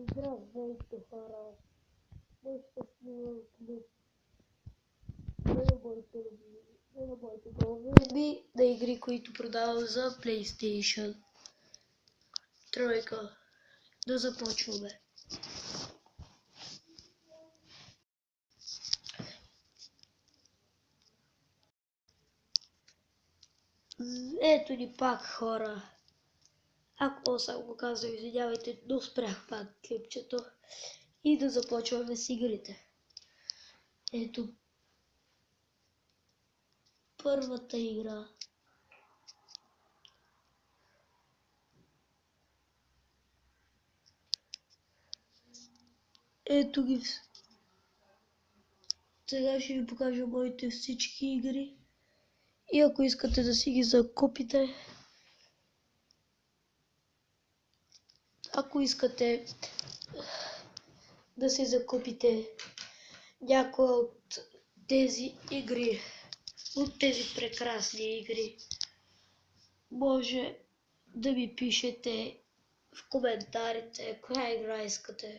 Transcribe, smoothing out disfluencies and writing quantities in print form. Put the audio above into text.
Здравейте, хора! Днес ще снимам клип. Не забравяйте да уведоми на игри, които продавам за PlayStation. Тройка. Да започваме. Ето ни пак, хора. Ако съм го казал, извинявайте, но спрях пак клипчето. И да започваме с игрите. Ето първата игра. Ето ги. Сега ще ви покажа моите всички игри. И ако искате да си ги закупите, ако искате да си закупите някоя от тези игри, от тези прекрасни игри, може да ми пишете в коментарите коя игра искате.